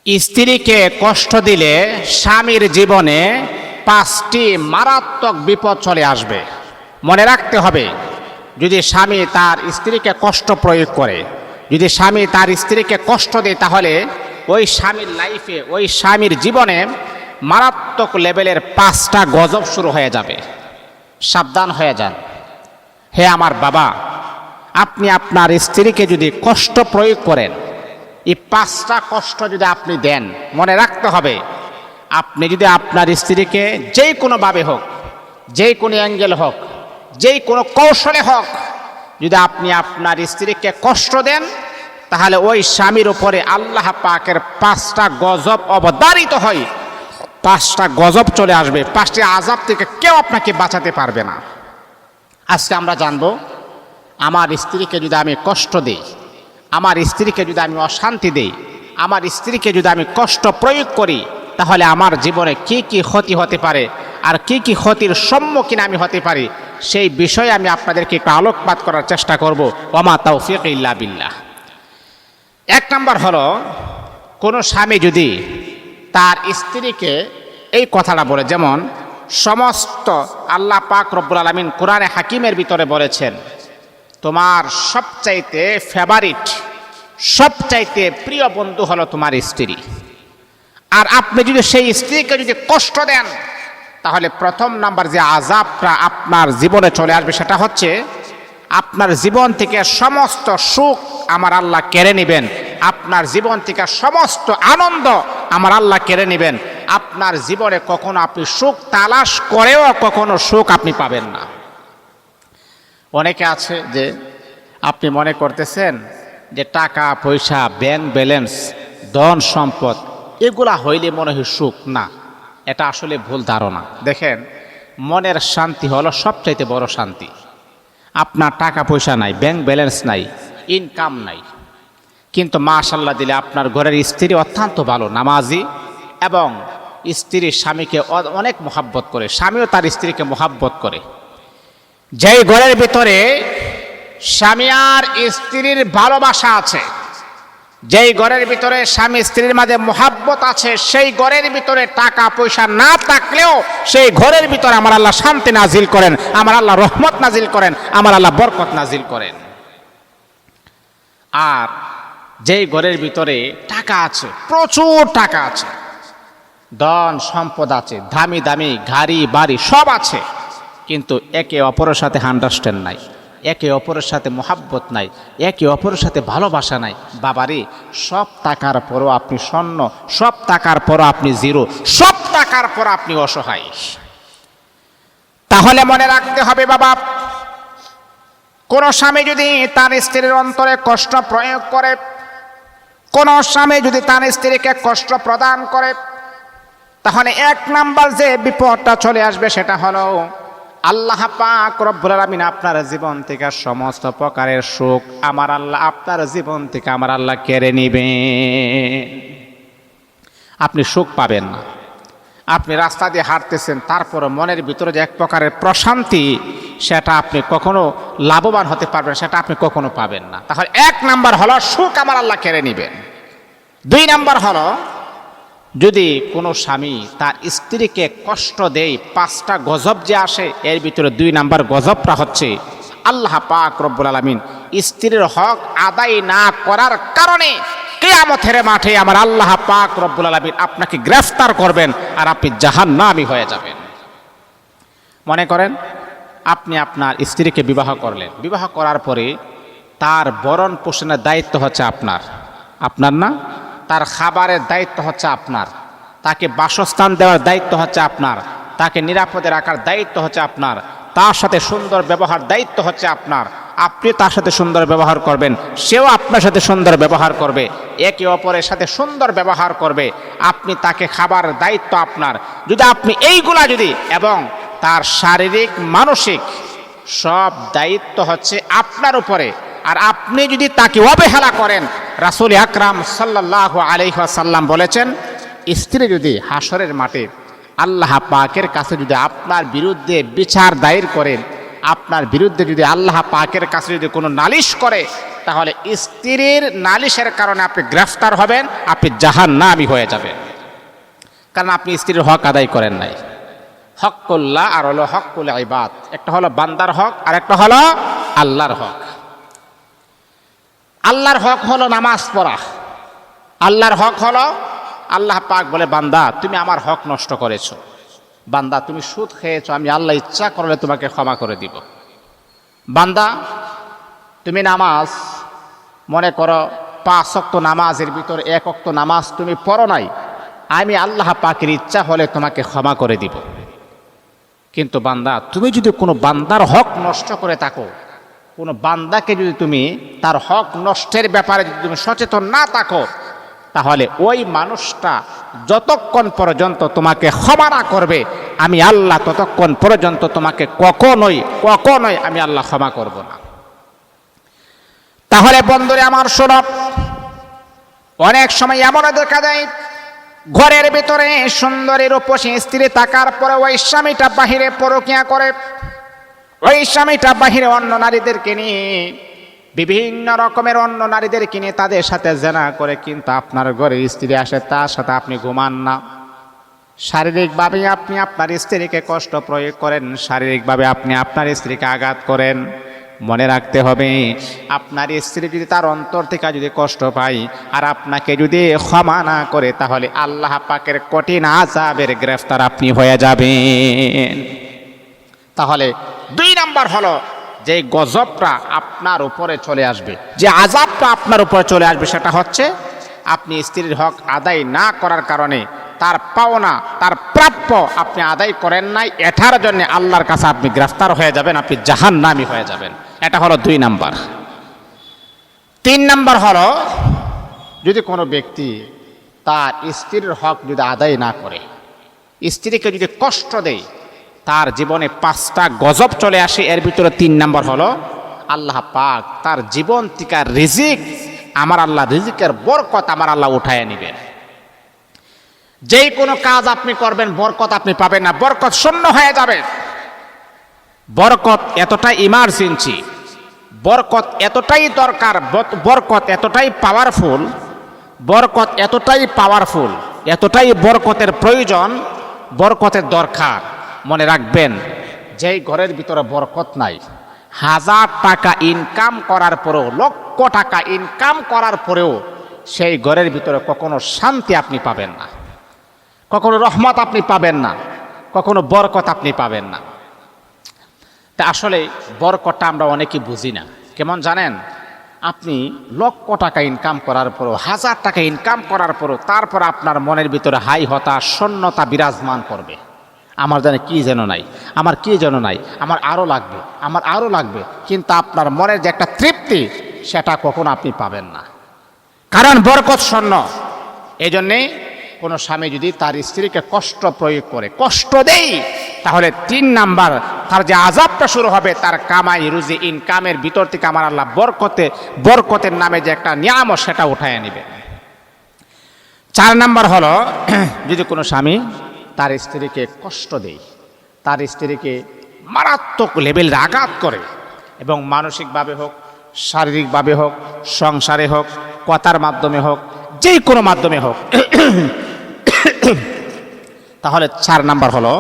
স্ত্রীকে কষ্ট দিলে স্বামীর জীবনে 5টি মারাত্মক বিপদ চলে আসবে। মনে রাখতে হবে, যদি স্বামী তার স্ত্রীকে কষ্ট প্রয়োগ করে, যদি স্বামী তার স্ত্রীকে কষ্ট দেয়, তাহলে ওই স্বামীর লাইফে, ওই স্বামীর জীবনে মারাত্মক লেভেলের 5টা গজব শুরু হয়ে যাবে। সাবধান হয়ে যান। হে আমার বাবা, আপনি আপনার স্ত্রীকে যদি কষ্ট প্রয়োগ করেন, এই 5টা কষ্ট যদি আপনি দেন, মনে রাখতে হবে, আপনি যদি আপনার স্ত্রীকে যেই কোনোভাবে হোক, যেই কোনো অ্যাঙ্গেল হোক, যেই কোনো কৌশলে হোক, যদি আপনি আপনার স্ত্রীকে কষ্ট দেন, তাহলে ওই স্বামীর উপরে আল্লাহ পাকের 5টা গজব অবধারিত হয়। 5টা গজব চলে আসবে। 5টি আযাব থেকে কেউ আপনাকে বাঁচাতে পারবে না। আজকে আমরা জানবো, আমার স্ত্রীকে যদি আমি কষ্ট দিই, আমার স্ত্রীকে যদি আমি অশান্তি দিই, আমার স্ত্রীকে যদি আমি কষ্ট প্রয়োগ করি, তাহলে আমার জীবনে কি কি ক্ষতি হতে পারে, আর কি কি ক্ষতির সম্মুখীন আমি হতে পারি, সেই বিষয়ে আমি আপনাদেরকে একটু আলোকপাত করার চেষ্টা করব। ওমা তাওফীক ইল্লা বিল্লাহ। 1 নম্বর হলো, কোনো স্বামী যদি তার স্ত্রীকে এই কথাটা বলে, যেমন সমস্ত আল্লাহ পাক রব্বুল আলামিন কোরআনে হাকিমের ভিতরে বলেছেন, তোমার সবচাইতে ফেভারিট, সবচাইতে প্রিয় বন্ধু হলো তোমার স্ত্রী। আর আপনি যদি সেই স্ত্রীকে যদি কষ্ট দেন, তাহলে প্রথম নাম্বার যে আযাবটা আপনার জীবনে চলে আসবে, সেটা হচ্ছে আপনার জীবন থেকে সমস্ত সুখ আমার আল্লাহ কেড়ে নেবেন। আপনার জীবন থেকে সমস্ত আনন্দ আমার আল্লাহ কেড়ে নেবেন। আপনার জীবনে কখনো আপনি সুখ তালাশ করেও কখনো সুখ আপনি পাবেন না। অনেকে আছে যে আপনি মনে করতেছেন যে টাকা পয়সা, ব্যাংক ব্যালেন্স, ধন সম্পদ, এগুলা হইলে মনে হয় সুখ। না, এটা আসলে ভুল ধারণা। দেখেন, মনের শান্তি হলো সবচাইতে বড় শান্তি। আপনার টাকা পয়সা নাই, ব্যাংক ব্যালেন্স নাই, ইনকাম নাই, কিন্তু মাশাআল্লাহ দিলে আপনার ঘরের স্ত্রী অত্যন্ত ভালো, নামাজি, এবং স্ত্রী স্বামীকে অনেক মহাব্বত করে, স্বামীও তার স্ত্রীকে মহাব্বত করে। যেই ঘরের ভিতরে স্বামী আর স্ত্রীর ভালোবাসা আছে, যেই ঘরের ভিতরে স্বামী স্ত্রীর মাঝে মহাব্বত আছে, সেই ঘরের ভিতরে টাকা পয়সা না থাকলেও সেই ঘরের ভিতরে আমার আল্লাহ শান্তি নাজিল করেন, আমার আল্লাহ রহমত নাজিল করেন, আমার আল্লাহ বরকত নাজিল করেন। আর যেই ঘরের ভিতরে টাকা আছে, প্রচুর টাকা আছে, ধন সম্পদ আছে, দামি দামি গাড়ি বাড়ি সব আছে, কিন্তু একে অপরের সাথে আন্ডারস্ট্যান্ড নাই, একে অপরের সাথে মোহাব্বত নাই, একে অপরের সাথে ভালোবাসা নাই। বাবারে, সব টাকার পরও আপনি শূন্য, সব টাকার পরও আপনি জিরো, সব টাকার পর আপনি অসহায়। তাহলে মনে রাখতে হবে বাবা, কোন স্বামী যদি তার স্ত্রীর অন্তরে কষ্ট প্রয়োগ করে, কোন স্বামী যদি তার স্ত্রীকে কষ্ট প্রদান করে, তাহলে 1 নাম্বার যে বিপদটা চলে আসবে, সেটা হলো আল্লাহ পাক রব্বুল আলামিন আপনার জীবন থেকে সমস্ত প্রকারের সুখ আমার আল্লাহ আপনার জীবন থেকে আমার আল্লাহ কেড়ে নেবেন। আপনি সুখ পাবেন না। আপনি রাস্তা দিয়ে হাঁটতেছেন, তারপর মনের ভিতরে যে এক প্রকারের প্রশান্তি, সেটা আপনি কখনো লাভবান হতে পারবেন, সেটা আপনি কখনো পাবেন না। তাহলে 1 নাম্বার হলো সুখ আমার আল্লাহ কেড়ে নেবেন। 2 নাম্বার হলো, যদি কোনো স্বামী তার স্ত্রীকে কষ্ট দেয়, 5টা গজব যে আসে, এর ভিতরে 2 নাম্বার গজবটা হচ্ছে আল্লাহ পাক রব্বুল আলামিন স্ত্রীর হক আদায় না করার কারণে কিয়ামতের মাঠে আমার আল্লাহ পাক রব্বুল আলামিন আপনাকে গ্রেফতার করবেন, আর আপনি জাহান্নামী হয়ে যাবেন। মনে করেন, আপনি আপনার স্ত্রীকে বিবাহ করলেন, বিবাহ করার পরে তার ভরণ পোষণের দায়িত্ব হচ্ছে আপনার না, তার খাবারের দায়িত্ব হচ্ছে আপনার, তাকে বাসস্থান দেওয়ার দায়িত্ব হচ্ছে আপনার, তাকে নিরাপদে রাখার দায়িত্ব হচ্ছে আপনার, তার সাথে সুন্দর ব্যবহার দায়িত্ব হচ্ছে আপনার। আপনি তার সাথে সুন্দর ব্যবহার করবেন, সেও আপনার সাথে সুন্দর ব্যবহার করবে, একে অপরের সাথে সুন্দর ব্যবহার করবে। আপনি তাকে খাবার দায়িত্ব আপনার। যদি আপনি এইগুলা যদি, এবং তার শারীরিক মানসিক সব দায়িত্ব হচ্ছে আপনার উপরে, আর আপনি যদি তাকে অবহেলা করেন, রাসূল আকরাম সাল্লাল্লাহু আলাইহি ওয়াসাল্লাম বলেছেন, স্ত্রী যদি হাসরের মাঠে আল্লাহ পাকের কাছে যদি আপনার বিরুদ্ধে বিচার দায়ের করেন, আপনার বিরুদ্ধে যদি আল্লাহ পাকের কাছে যদি কোনো নালিশ করে, তাহলে স্ত্রীর নালিশের কারণে আপনি গ্রেফতার হবেন, আপনি জাহান্নামী হয়ে যাবেন, কারণ আপনি স্ত্রীর হক আদায় করেন নাই। হকুল্লাহ আর হলো হকুল ইবাদ, একটা হলো বান্দার হক আর একটা হলো আল্লাহর হক। আল্লাহর হক হলো নামাজ পড়া। আল্লাহর হক হলো, আল্লাহ পাক বলে বান্দা তুমি আমার হক নষ্ট করেছো, বান্দা তুমি সুদ খেয়েছো, আমি আল্লাহ ইচ্ছা করলে তোমাকে ক্ষমা করে দিব। বান্দা তুমি নামাজ, মনে করো 5 ওয়াক্ত নামাজের ভিতর 1 ওয়াক্ত নামাজ তুমি পড়ো নাই, আমি আল্লাহ পাকের ইচ্ছা হলে তোমাকে ক্ষমা করে দিব। কিন্তু বান্দা তুমি যদি কোনো বান্দার হক নষ্ট করে থাকো, কোনো বান্দাকে যদি তুমি তার হক নষ্টের ব্যাপারে যদি তুমি সচেতন না থাকো, তাহলে ওই মানুষটা যতক্ষণ পর্যন্ত তোমাকে ক্ষমা না করবে, আমি আল্লাহ ততক্ষণ পর্যন্ত তোমাকে কখনোই আমি আল্লাহ ক্ষমা করব না। তাহলে বন্ধুরে আমার শোনো, অনেক সময় এমনও দেখা যায় ঘরের ভিতরে সুন্দরী রূপসী স্ত্রী থাকার পরে ওই স্বামীটা বাহিরে পরকীয়া করে, ওই স্বামীটা বাহিরে অন্য নারীদেরকে নিয়ে, বিভিন্ন রকমের অন্য নারীদেরকে নিয়ে তাদের সাথে জেনা করে, কিন্তু আপনার ঘরে স্ত্রী আসে, তার সাথে আপনি ঘুমান না। শারীরিকভাবে আপনি আপনার স্ত্রীকে কষ্ট প্রয়োগ করেন, শারীরিকভাবে আপনি আপনার স্ত্রীকে আঘাত করেন। মনে রাখতে হবে, আপনার স্ত্রী যদি তার অন্তর থেকে যদি কষ্ট পায় আর আপনাকে যদি ক্ষমা না করে, তাহলে আল্লাহ পাকের কঠিন আযাবের গ্রেফতার আপনি হয়ে যাবেন। তাহলে 2 নাম্বার হলো যে গজবটা আপনার উপরে চলে আসবে, যে আযাবটা আপনার উপরে চলে আসবে, সেটা হচ্ছে আপনি স্ত্রীর হক আদায় না করার কারণে তার পাওনা, তার প্রাপ্য আপনি আদায় করেন নাই, এটার জন্য আল্লাহর কাছে আপনি গ্রেফতার হয়ে যাবেন, আপনি জাহান্নামী হয়ে যাবেন। এটা হলো 2 নাম্বার। 3 নাম্বার হলো যদি কোনো ব্যক্তি তার স্ত্রীর হক যদি আদায় না করে, স্ত্রীকে যদি কষ্ট দেয়, তার জীবনে 5টা গজব চলে আসে। এর ভিতরে 3 নাম্বার হলো আল্লাহ পাক তার জীবন থেকে রিজিক, আমার আল্লাহ রিজিকের বরকত আমার আল্লাহ উঠায় নেবেন। যেই কোনো কাজ আপনি করবেন বরকত আপনি পাবেন না, বরকত শূন্য হয়ে যাবে। বরকত এতটাই ইমার্জেন্সি, বরকত এতটাই দরকার, বরকত এতটাই পাওয়ারফুল, বরকত এতটাই পাওয়ারফুল, এতটাই বরকতের প্রয়োজন, বরকতের দরকার। মনে রাখবেন, যেই ঘরের ভিতরে বরকত নাই, 1000 টাকা ইনকাম করার পরেও, লক্ষ টাকা ইনকাম করার পরেও সেই ঘরের ভিতরে কখনো শান্তি আপনি পাবেন না, কখনো রহমত আপনি পাবেন না, কখনো বরকত আপনি পাবেন না। তা আসলে বরকতটা আমরা অনেকেই বুঝি না। কেমন জানেন, আপনি লক্ষ টাকা ইনকাম করার পরও, 1000 টাকা ইনকাম করার পরও তারপর আপনার মনের ভিতরে হাই হতাশ, শূন্যতা বিরাজমান করবে। আমার জানে কি যেন নাই, আমার কি যেন নাই, আমার আরও লাগবে, আমার আরও লাগবে, কিন্তু আপনার মনের যে একটা তৃপ্তি, সেটা কখনো আপনি পাবেন না, কারণ বরকত শূন্য। এই জন্যে কোনো স্বামী যদি তার স্ত্রীকে কষ্ট প্রয়োগ করে, কষ্ট দেয়, তাহলে 3 নাম্বার তার যে আযাবটা শুরু হবে, তার কামাই রুজি ইনকামের ভিতর থেকে আমার আল্লাহ বরকতের নামে যে একটা নিয়ামত, সেটা উঠায় নেবে। 4 নাম্বার হলো যদি কোনো স্বামী তার স্ত্রীকে কষ্ট দেয়, তার স্ত্রীকে মারাত্মক লেভেলের আঘাত করে, এবং মানসিকভাবে হোক, শারীরিকভাবে হোক, সংসারে হোক, কথার মাধ্যমে হোক, যে কোনো মাধ্যমে হোক, তাহলে 4 নাম্বার হলো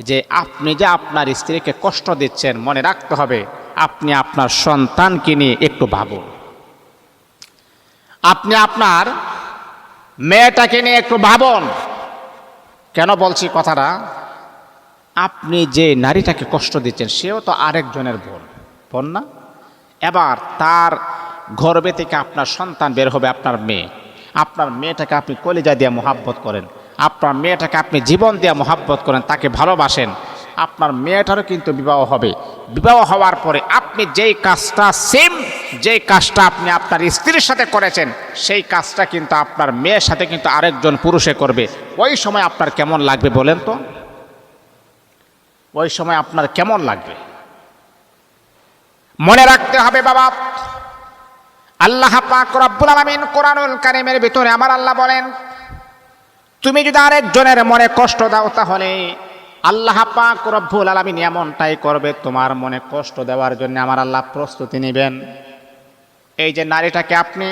যে আপনি যে আপনার স্ত্রীকে কষ্ট দিচ্ছেন, মনে রাখতে হবে আপনি আপনার সন্তানকে নিয়ে একটু ভাবুন, আপনি আপনার মেয়েটাকে নিয়ে একটু ভাবুন। কেন বলছি কথাটা, আপনি যে নারীটাকে কষ্ট দিচ্ছেন সেও তো আরেকজনের বোন না? এবার তার গর্ভে থেকে আপনার সন্তান বের হবে, আপনার মেয়ে। আপনার মেয়েটাকে আপনি কলিজা দিয়ে মোহাব্বত করেন, আপনার মেয়েটাকে আপনি জীবন দিয়ে মোহাব্বত করেন, তাকে ভালোবাসেন। আপনার মেয়েটারও কিন্তু বিবাহ হবে। বিবাহ হওয়ার পরে আপনি যেই কাজটা, যেই কাজটা আপনি আপনার স্ত্রীর সাথে করেছেন, সেই কাজটা কিন্তু আপনার মেয়ের সাথে কিন্তু আরেকজন পুরুষে করবে। ওই সময় আপনার কেমন লাগবে বলেন তো? ওই সময় আপনার কেমন লাগবে? মনে রাখতে হবে বাবা, আল্লাহ পাক রব্বুল আলামিন কোরআনুল কারীমের ভিতরে আমার আল্লাহ বলেন, তুমি যদি আরেকজনের মনে কষ্ট দাও, তাহলে আল্লাহ পাক রব্বুল আলামিন এমনটাই করবে, তোমার মনে কষ্ট দেওয়ার জন্য আমার আল্লাহ প্রস্তুতি নেবেন। এই যে নারীটাকে আপনি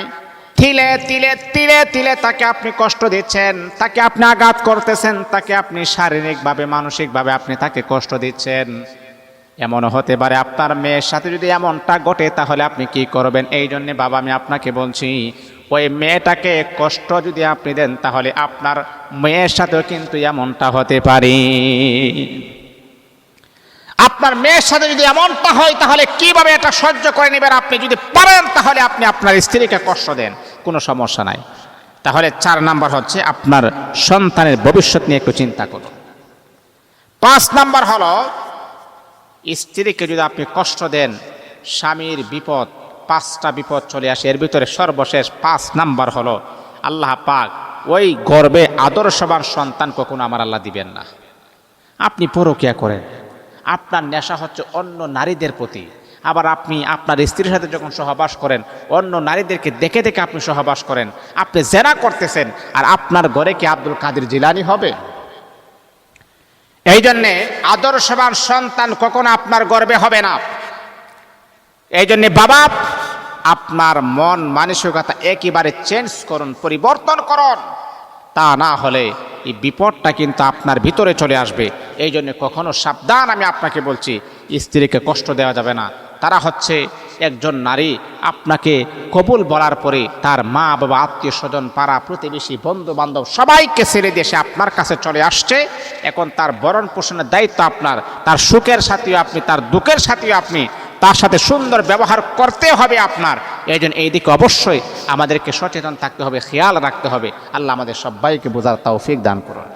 তিলে তিলে তিলে তিলে তাকে আপনি কষ্ট দিচ্ছেন, তাকে আপনি আঘাত করতেছেন, তাকে আপনি শারীরিকভাবে মানসিকভাবে আপনি তাকে কষ্ট দিচ্ছেন। এমনও হতে পারে আপনার মেয়ের সাথে যদি এমনটা ঘটে তাহলে আপনি কি করবেন? এই জন্যে বাবা আমি আপনাকে বলছি, ওই মেয়েটাকে কষ্ট যদি আপনি দেন তাহলে আপনার মেয়ের সাথেও কিন্তু এমনটা হতে পারে। আপনার মেয়ের সাথে যদি এমনটা হয় তাহলে কিভাবে এটা সহ্য করে নেবেন? আপনি যদি পারেন তাহলে আপনি আপনার স্ত্রীকে কষ্ট দেন, কোনো সমস্যা নাই। তাহলে 4 নাম্বার হচ্ছে আপনার সন্তানের ভবিষ্যৎ নিয়ে একটু চিন্তা করুন। 5 নাম্বার হলো স্ত্রীকে যদি আপনি কষ্ট দেন, স্বামীর বিপদ, 5টা বিপদ চলে আসে। এর ভিতরে সর্বশেষ 5 নাম্বার হলো আল্লাহ পাক ওই গর্ভে আদর্শবান সন্তান কখনো আমার আল্লাহ দিবেন না। আপনি পরকীয়া করেন, আপনার নেশা হচ্ছে অন্য নারীদের প্রতি, আবার আপনি আপনার স্ত্রীর সাথে যখন সহবাস করেন অন্য নারীদেরকে দেখে দেখে আপনি সহবাস করেন, আপনি জেনা করতেছেন, আর আপনার ঘরে কি আব্দুল কাদের জিলানী হবে? এই জন্যে আদর্শবান সন্তান কখনো আপনার গর্বে হবে না। এই জন্যে বাবা আপনার মন মানসিকতা একেবারে চেঞ্জ করুন, পরিবর্তন করুন, তা না হলে এই বিপদটা কিন্তু আপনার ভিতরে চলে আসবে। এই জন্য কখনো সাবধান, আমি আপনাকে বলছি, স্ত্রীকে কষ্ট দেওয়া যাবে না। তারা হচ্ছে একজন নারী আপনাকে কবুল বলার পরে তার মা বাবা, আত্মীয় স্বজন, পাড়া প্রতিবেশী, বন্ধু বান্ধব সবাইকে ছেড়ে দিয়ে সে আপনার কাছে চলে আসছে। এখন তার ভরণ পোষণের দায়িত্ব আপনার, তার সুখের সাথেও আপনি, তার দুঃখের সাথেও আপনি, তার সাথে সুন্দর ব্যবহার করতে হবে আপনার। এই জন্য এই দিকে অবশ্যই আমাদেরকে সচেতন থাকতে হবে, খেয়াল রাখতে হবে। আল্লাহ আমাদের সবাইকে বোঝার তৌফিক দান করুন।